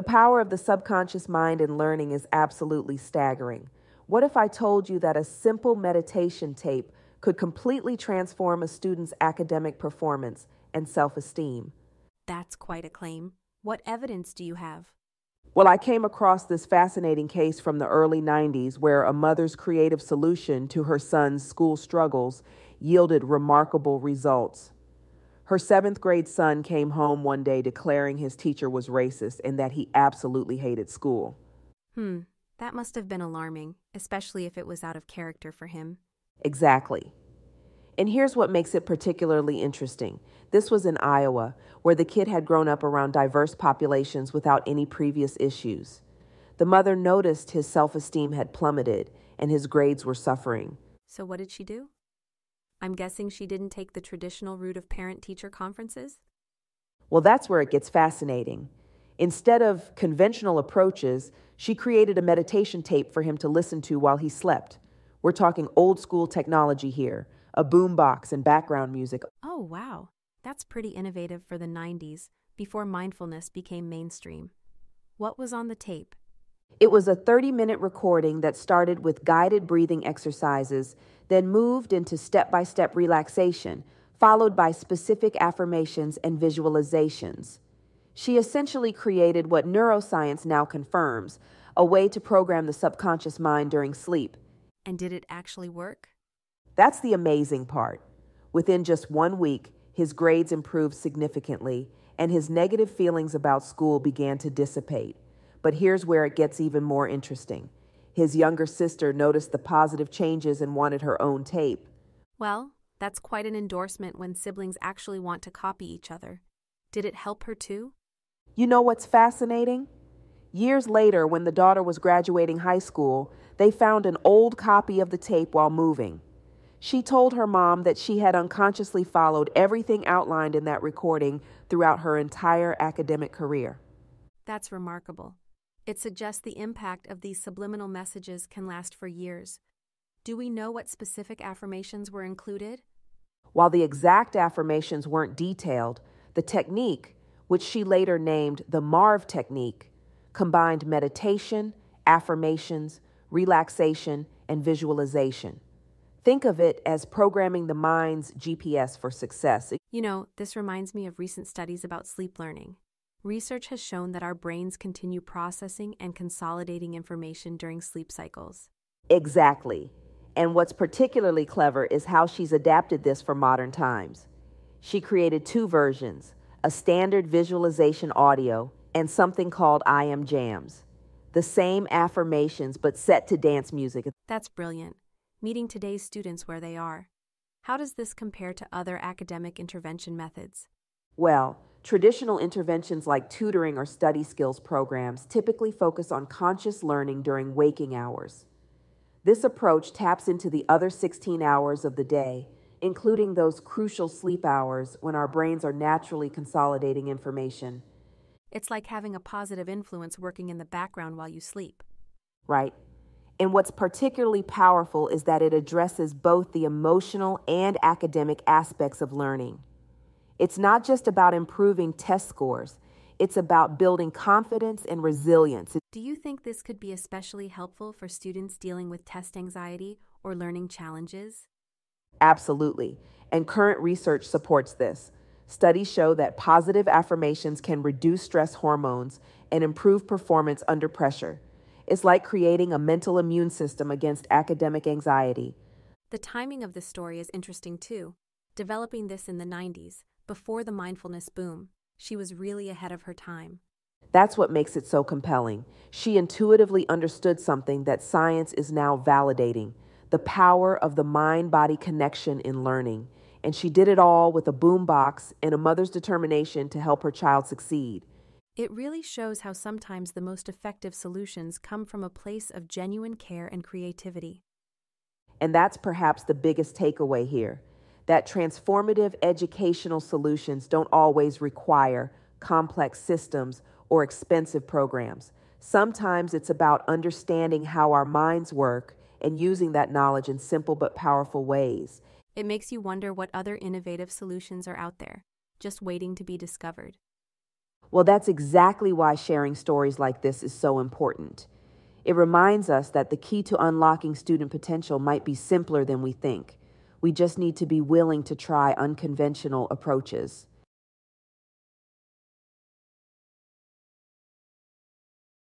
The power of the subconscious mind in learning is absolutely staggering. What if I told you that a simple meditation tape could completely transform a student's academic performance and self-esteem? That's quite a claim. What evidence do you have? Well, I came across this fascinating case from the early 90s where a mother's creative solution to her son's school struggles yielded remarkable results. Her seventh grade son came home one day declaring his teacher was racist and that he absolutely hated school. That must have been alarming, especially if it was out of character for him. Exactly. And here's what makes it particularly interesting. This was in Iowa, where the kid had grown up around diverse populations without any previous issues. The mother noticed his self-esteem had plummeted and his grades were suffering. So what did she do? I'm guessing she didn't take the traditional route of parent-teacher conferences? Well, that's where it gets fascinating. Instead of conventional approaches, she created a meditation tape for him to listen to while he slept. We're talking old school technology here, a boombox and background music. Oh, wow. That's pretty innovative for the 90s, before mindfulness became mainstream. What was on the tape? It was a 30-minute recording that started with guided breathing exercises, then moved into step-by-step relaxation, followed by specific affirmations and visualizations. She essentially created what neuroscience now confirms, a way to program the subconscious mind during sleep. And did it actually work? That's the amazing part. Within just 1 week, his grades improved significantly, and his negative feelings about school began to dissipate. But here's where it gets even more interesting. His younger sister noticed the positive changes and wanted her own tape. Well, that's quite an endorsement when siblings actually want to copy each other. Did it help her too? You know what's fascinating? Years later, when the daughter was graduating high school, they found an old copy of the tape while moving. She told her mom that she had unconsciously followed everything outlined in that recording throughout her entire academic career. That's remarkable. It suggests the impact of these subliminal messages can last for years. Do we know what specific affirmations were included? While the exact affirmations weren't detailed, the technique, which she later named the Marv technique, combined meditation, affirmations, relaxation, and visualization. Think of it as programming the mind's GPS for success. You know, this reminds me of recent studies about sleep learning. Research has shown that our brains continue processing and consolidating information during sleep cycles. Exactly. And what's particularly clever is how she's adapted this for modern times. She created 2 versions, a standard visualization audio and something called I Am Jams. The same affirmations, but set to dance music. That's brilliant. Meeting today's students where they are. How does this compare to other academic intervention methods? Well, traditional interventions like tutoring or study skills programs typically focus on conscious learning during waking hours. This approach taps into the other 16 hours of the day, including those crucial sleep hours when our brains are naturally consolidating information. It's like having a positive influence working in the background while you sleep. Right? And what's particularly powerful is that it addresses both the emotional and academic aspects of learning. It's not just about improving test scores. It's about building confidence and resilience. Do you think this could be especially helpful for students dealing with test anxiety or learning challenges? Absolutely. And current research supports this. Studies show that positive affirmations can reduce stress hormones and improve performance under pressure. It's like creating a mental immune system against academic anxiety. The timing of this story is interesting too. Developing this in the 90s, before the mindfulness boom, she was really ahead of her time. That's what makes it so compelling. She intuitively understood something that science is now validating, the power of the mind-body connection in learning. And she did it all with a boombox and a mother's determination to help her child succeed. It really shows how sometimes the most effective solutions come from a place of genuine care and creativity. And that's perhaps the biggest takeaway here, that transformative educational solutions don't always require complex systems or expensive programs. Sometimes it's about understanding how our minds work and using that knowledge in simple but powerful ways. It makes you wonder what other innovative solutions are out there, just waiting to be discovered. Well, that's exactly why sharing stories like this is so important. It reminds us that the key to unlocking student potential might be simpler than we think. We just need to be willing to try unconventional approaches.